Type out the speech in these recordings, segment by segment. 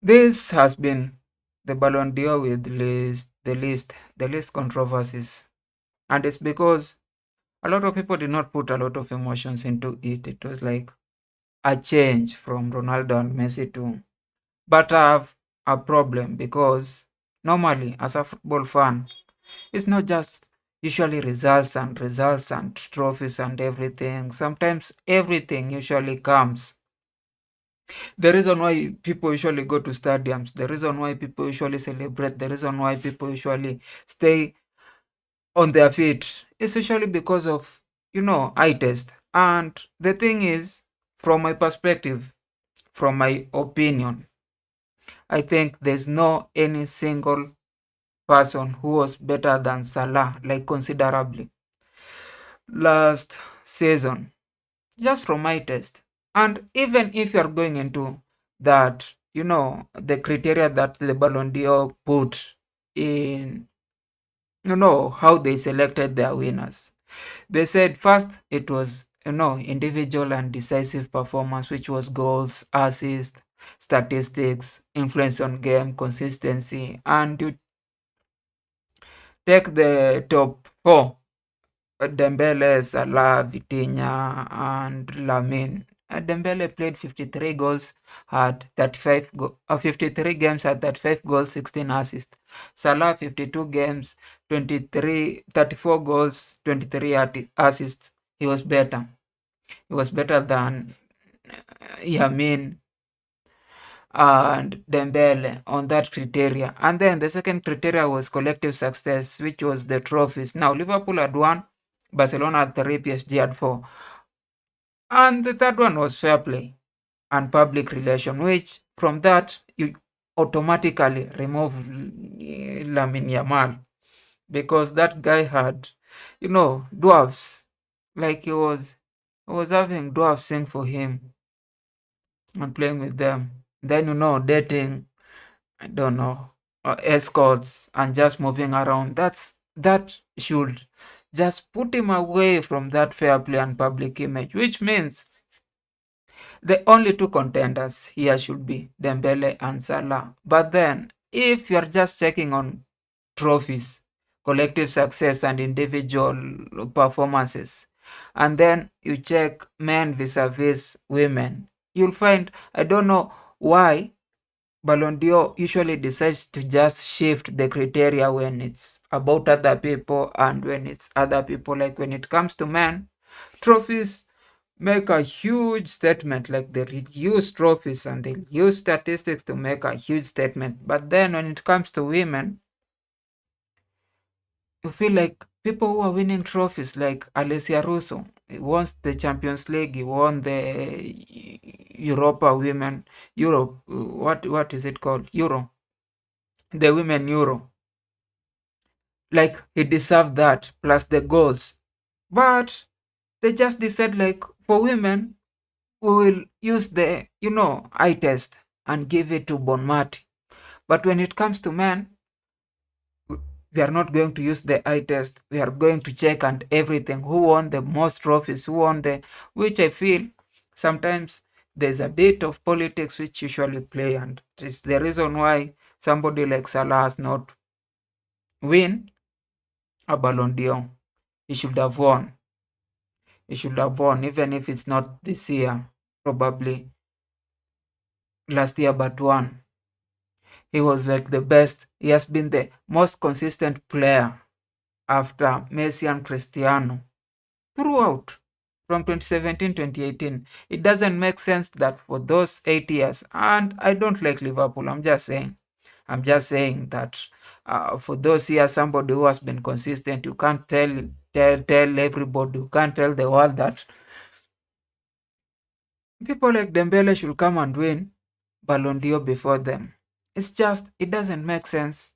This has been the Ballon d'Or with the least controversies, and it's because a lot of people did not put a lot of emotions into it. It was like a change from Ronaldo and Messi to. But I have a problem because normally, as a football fan, it's not just usually results and trophies and everything. Sometimes everything usually comes. The reason why people usually go to stadiums, the reason why people usually celebrate, the reason why people usually stay on their feet is usually because of, eye test. And the thing is, from my perspective, from my opinion, I think there's no any single person who was better than Salah, like considerably, last season, just from my test. And even if you are going into that, the criteria that the Ballon d'Or put in, how they selected their winners. They said first it was, individual and decisive performance, which was goals, assists, statistics, influence on game, consistency, and you take the top four: Dembele, Salah, Vitinha, and Lamine. Dembele played 53 goals, had 53 games, had 35 goals, 16 assists. Salah 52 games, 34 goals, 23 assists. He was better. He was better than Yamin and Dembele on that criteria. And then the second criteria was collective success, which was the trophies. Now Liverpool had won, Barcelona had three, PSG had four. And the third one was fair play and public relation, which from that you automatically remove Lamine Yamal because that guy had, dwarfs. Like he was having dwarfs sing for him and playing with them. Then dating, I don't know, escorts and just moving around. That should just put him away from that fair play and public image, which means the only two contenders here should be Dembele and Salah. But then, if you're just checking on trophies, collective success, and individual performances, and then you check men vis-a-vis women, you'll find, I don't know why Ballon d'Or usually decides to just shift the criteria when it's about other people and when it's other people. Like when it comes to men, trophies make a huge statement, like they use trophies and they use statistics to make a huge statement. But then when it comes to women, you feel like people who are winning trophies, like Alessia Russo, he won the Champions League, he won the Europa Women Europe. What is it called? Euro, the Women Euro. Like he deserved that plus the goals, but they just decide like for women we will use the eye test and give it to Bonmati. But when it comes to men, we are not going to use the eye test. We are going to check and everything. Who won the most trophies? Who won the? Which I feel sometimes there's a bit of politics which usually play, and it's the reason why somebody like Salah has not win a Ballon d'Or. He should have won. He should have won, even if it's not this year. Probably last year, but won. He was like the best. He has been the most consistent player after Messi and Cristiano throughout from 2017 2018. It doesn't make sense that for those 8 years, and I don't like Liverpool, I'm just saying that for those years, somebody who has been consistent, you can't tell everybody, you can't tell the world that people like Dembele should come and win Ballon d'Or before them. It doesn't make sense.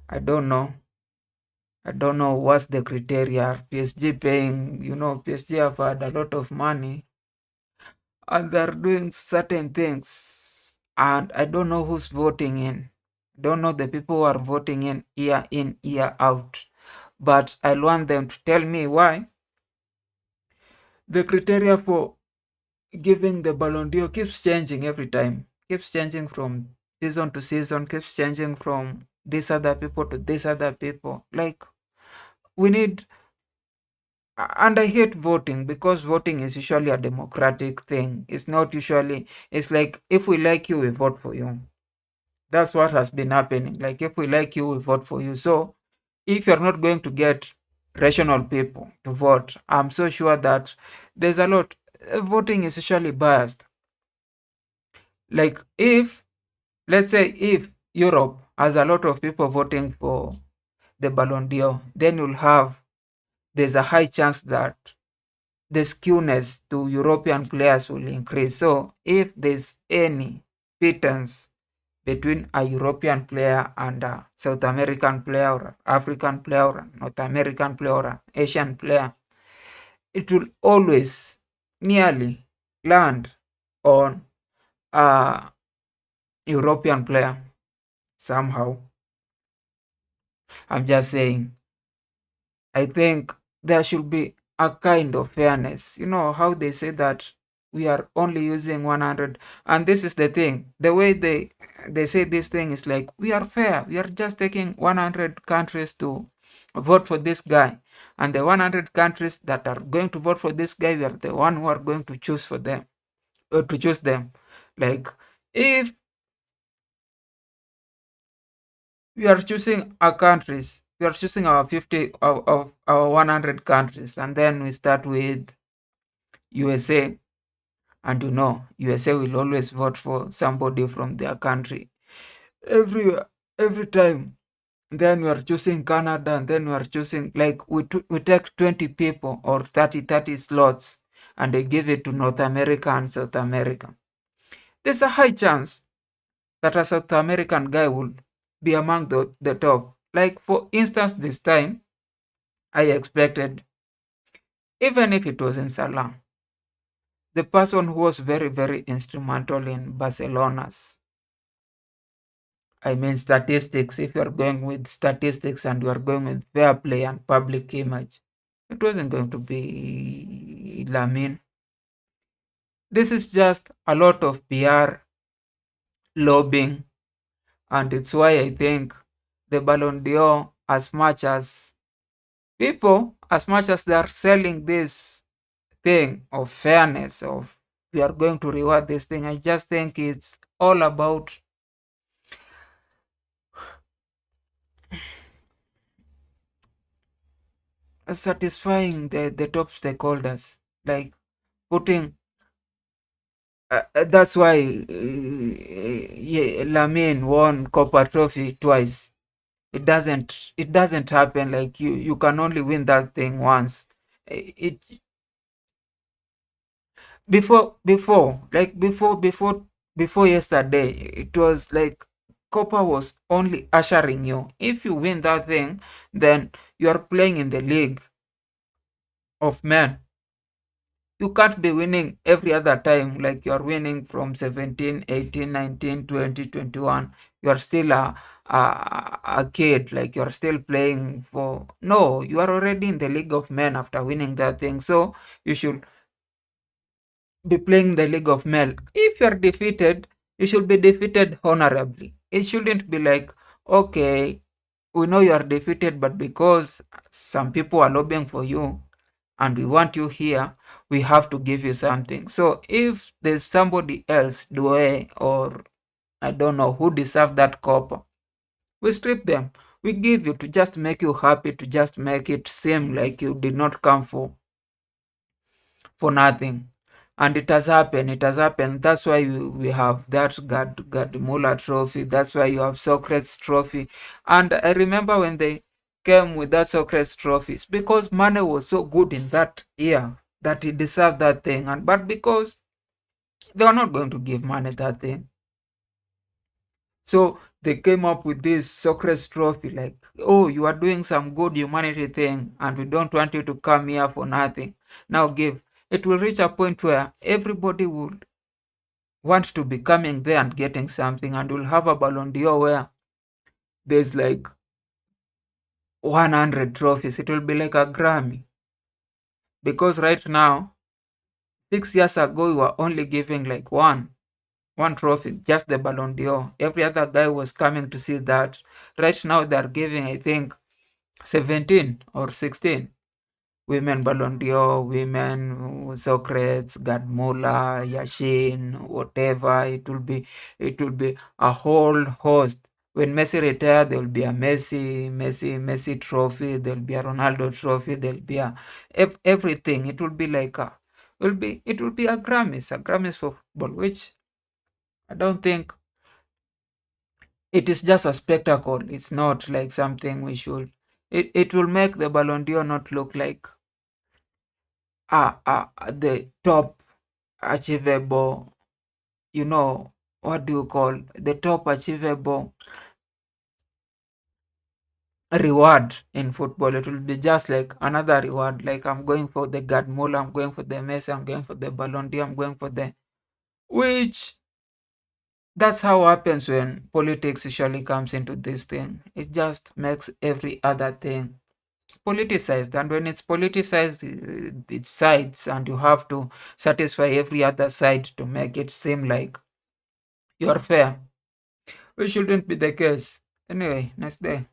I don't know. I don't know what's the criteria. PSG paying, PSG have had a lot of money and they're doing certain things. And I don't know who's voting in. I don't know the people who are voting in, year out. But I want them to tell me why the criteria for giving the Ballon d'Or keeps changing every time. keeps changing from season to season, keeps changing from this other people to this other people. Like, we need, and I hate voting because voting is usually a democratic thing. It's not usually, it's like if we like you, we vote for you. That's what has been happening. Like, if we like you, we vote for you. So if you're not going to get rational people to vote, I'm so sure that there's a lot. Voting is usually biased. Like, if, let's say, if Europe has a lot of people voting for the Ballon d'Or, then there's a high chance that the skewness to European players will increase. So if there's any pittance between a European player and a South American player or African player or North American player or Asian player, it will always nearly land on a European player somehow. I'm just saying, I think there should be a kind of fairness. You know how they say that we are only using 100, and this is the thing. The way they say this thing is like, we are fair. We are just taking 100 countries to vote for this guy, and the 100 countries that are going to vote for this guy, we are the one who are going to choose for them, to choose them. Like, if we are choosing our countries, we are choosing our 50 of our 100 countries, and then we start with USA, and USA will always vote for somebody from their country every every time. Then we are choosing Canada, and then we are choosing, like, we take 20 people or 30 slots, and they give it to North America and South America. There's a high chance that a South American guy will be among the top. Like, for instance, this time I expected, even if it was in Salah, the person who was very, very instrumental in Barcelona's, I mean, statistics, if you are going with statistics and you are going with fair play and public image, it wasn't going to be Lamin. This is just a lot of PR lobbying, and it's why I think the Ballon d'Or, as much as they are selling this thing of fairness, of we are going to reward this thing, I just think it's all about satisfying the top stakeholders, like putting. That's why yeah, Lamin won Copa Trophy twice. It doesn't happen. Like, you can only win that thing once. It before yesterday, it was like Copa was only ushering you. If you win that thing, then you are playing in the league of men. You can't be winning every other time, like you are winning from 17, 18, 19, 20, 21. You are still a kid, like you are still playing for. No, you are already in the league of men after winning that thing. So you should be playing the league of men. If you are defeated, you should be defeated honorably. It shouldn't be like, okay, we know you are defeated, but because some people are lobbying for you, and we want you here, we have to give you something. So if there's somebody else, Due, or I don't know who deserve that copper, we strip them. We give you to just make you happy, to just make it seem like you did not come for nothing. And it has happened. It has happened. That's why we have that Muller trophy. That's why you have Socrates trophy. And I remember when they came with that Socrates trophies, because Mane was so good in that year that he deserved that thing. And but because they were not going to give Mane that thing, so they came up with this Socrates trophy, like, oh, you are doing some good humanity thing, and we don't want you to come here for nothing. Now give. It will reach a point where everybody would want to be coming there and getting something, and we'll have a Ballon d'Or where there's like 100 trophies. It will be like a Grammy. Because right now, 6 years ago, we were only giving like one. one trophy, just the Ballon d'Or. Every other guy was coming to see that. Right now, they're giving, I think, 17 or 16 women Ballon d'Or, women Socrates, Gadmola, Yashin, whatever. It will be a whole host. When Messi retire, there will be a Messi trophy. There will be a Ronaldo trophy. There will be a everything. It will be like it will be a Grammys for football, which I don't think it is just a spectacle. It's not like something we should. It will make the Ballon d'Or not look like the top achievable, what do you call the top achievable reward in football. It will be just like another reward. Like I'm going for the Gadmola, I'm going for the Messi, I'm going for the Ballon d'Or, I'm going for the which that's how happens when politics usually comes into this thing. It just makes every other thing politicized, and when it's politicized, it's sides, and you have to satisfy every other side to make it seem like you're fair, which shouldn't be the case. Anyway, next day.